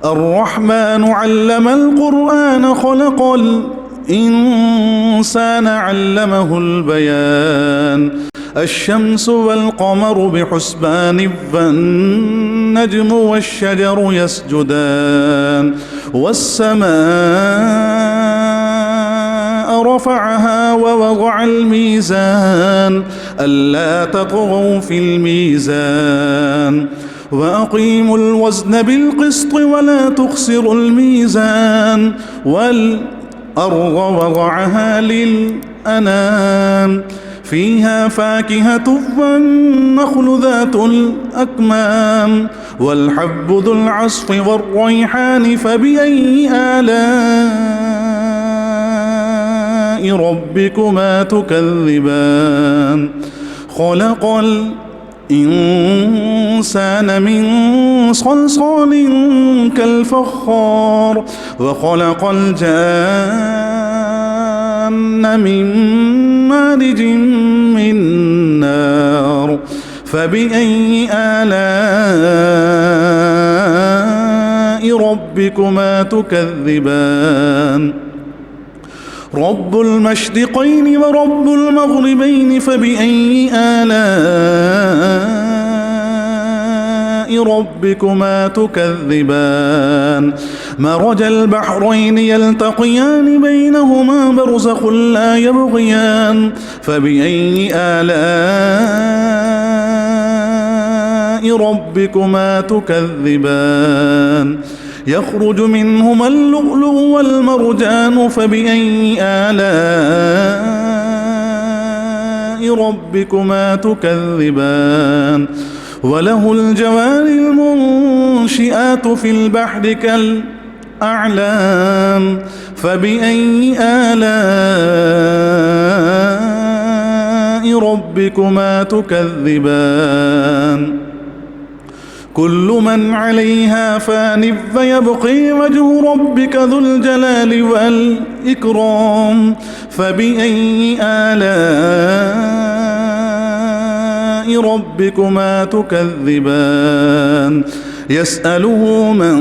الرحمن علم القرآن خلق الإنسان علمه البيان الشمس والقمر بحسبان والنجم والشجر يسجدان والسماء رفعها ووضع الميزان ألا تطغوا في الميزان وأقيموا الوزن بالقسط ولا تخسروا الميزان والأرض وضعها للأنام فيها فاكهة والنخل ذات الأكمام والحب ذو العصف والريحان فبأي آلاء ربكما تكذبان خلق الإنسان من صلصال كالفخار وخلق الجان من مارج من نار فبأي آلاء ربكما تكذبان رب المشرقين ورب المغربين فبأي آلاء ربكما تكذبان مرج البحرين يلتقيان بينهما برزخ لا يبغيان فبأي آلاء ربكما تكذبان يخرج منهما اللؤلؤ والمرجان فبأي آلاء ربكما تكذبان وله الجوار المنشئات في البحر كالأعلام فبأي آلاء ربكما تكذبان كل من عليها فان فيبقي وجه ربك ذو الجلال والإكرام فبأي آلاء ربكما تكذبان يسأله من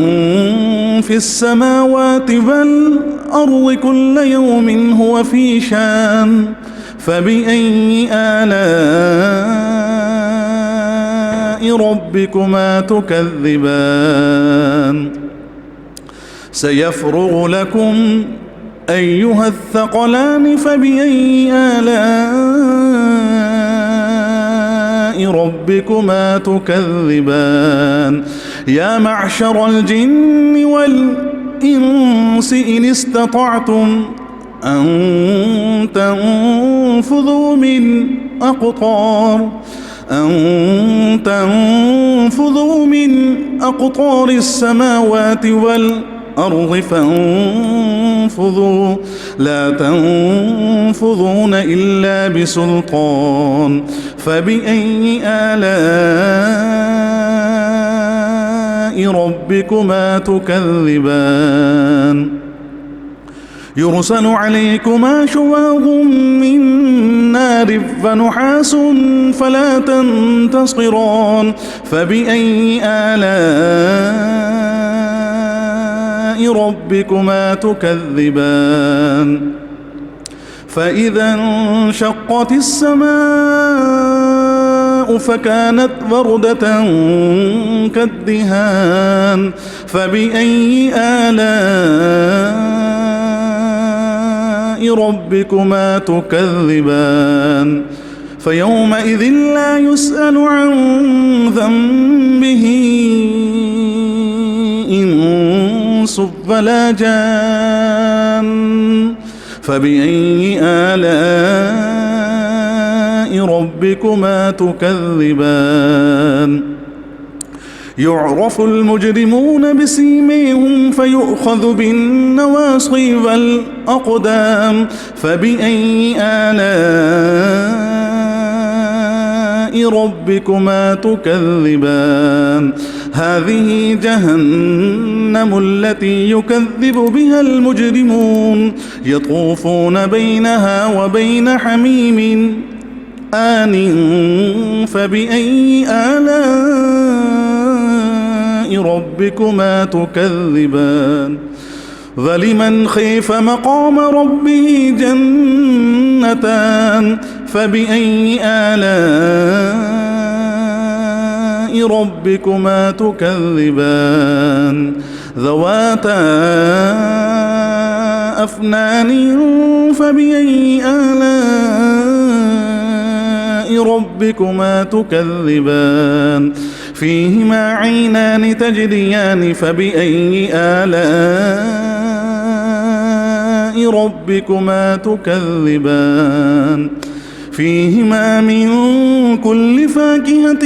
في السماوات والأرض كل يوم هو في شان فبأي آلاء ربكما تكذبان سيفرغ لكم أيها الثقلان فبأي آلاء ربكما تكذبان يا معشر الجن والإنس إن استطعتم أن تنفذوا من أقطار السماوات والأرض فانفذوا لا تنفذون إلا بسلطان فبأي آلاء ربكما تكذبان يرسل عليكما شواظ من نار ونحاس فلا تنتصران فبأي آلاء ربكما تكذبان فإذا انشقت السماء فكانت وردة كالدهان فبأي آلاء ربكما تكذبان فيومئذ لا يسأل عن ذنبه إنس ولا جان فبأي آلاء ربكما تكذبان يعرف المجرمون بسيميهم فيؤخذ بالنواصي والأقدام فبأي آلاء ربكما تكذبان هذه جهنم التي يكذب بها المجرمون يطوفون بينها وبين حميم آن فبأي آلاء ربكما تكذبان ولمن خيف مقام ربه جنتان فبأي آلاء ربكما تكذبان ذواتا أفنان فبأي آلاء ربكما تكذبان فيهما عينان تجريان فبأي آلاء ربكما تكذبان فيهما من كل فاكهة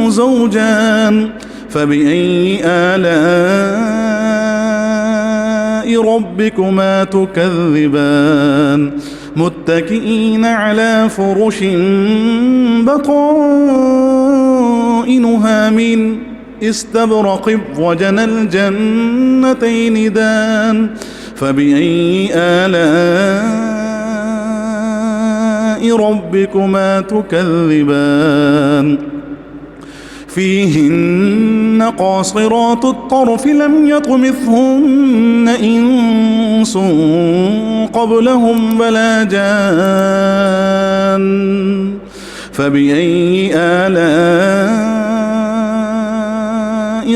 زوجان فبأي آلاء ربكما تكذبان متكئين على فرش بطائنها من استبرق وجنى الجنتين دان فبأي آلاء ربكما تكذبان فيهن قاصرات الطرف لم يطمثهن إنس قبلهم ولا جان فبأي آلاء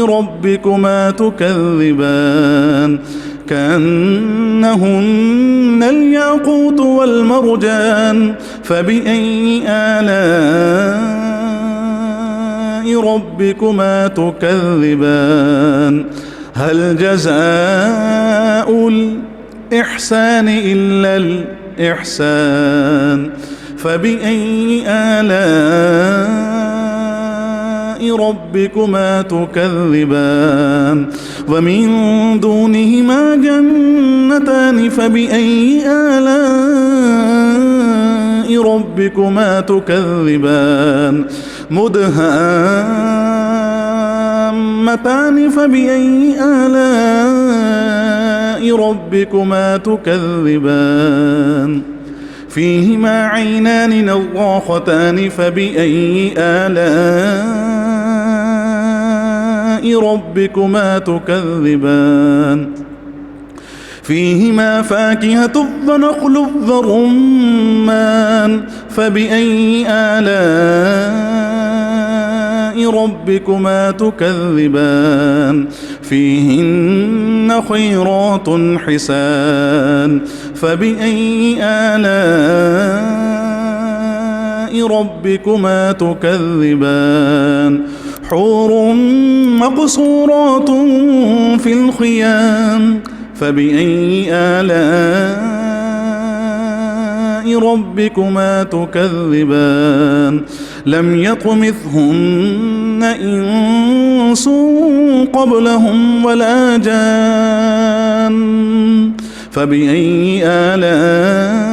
ربكما تكذبان كأنهن الياقوت والمرجان فبأي آلاء ربكما تكذبان هل جزاء الإحسان إلا الإحسان فبأي آلاء ربكما تكذبان ومن دونهما جنتان فبأي آلاء ربكما تكذبان مدهامتان فبأي آلاء ربكما تكذبان فيهما عينان نضاختان فبأي آلاء ربكما تكذبان فيهما فاكهة ونخل ورمان فبأي آلاء ربكما تكذبان فيهن خيرات حسان فبأي آلاء ربكما تكذبان حور مقصورات في الخيام فبأي آلاء ربكما تكذبان لم يطمثهن إنس قبلهم ولا جان فبأي آلاء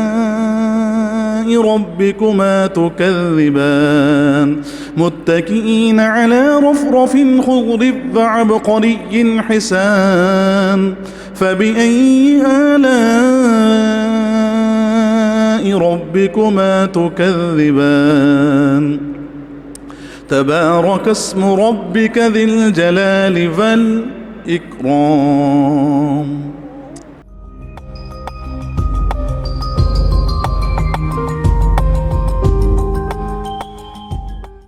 ربكما تكذبان متكئين على رفرف خضر وعبقري حسان فبأي آلاء ربكما تكذبان تبارك اسم ربك ذي الجلال والإكرام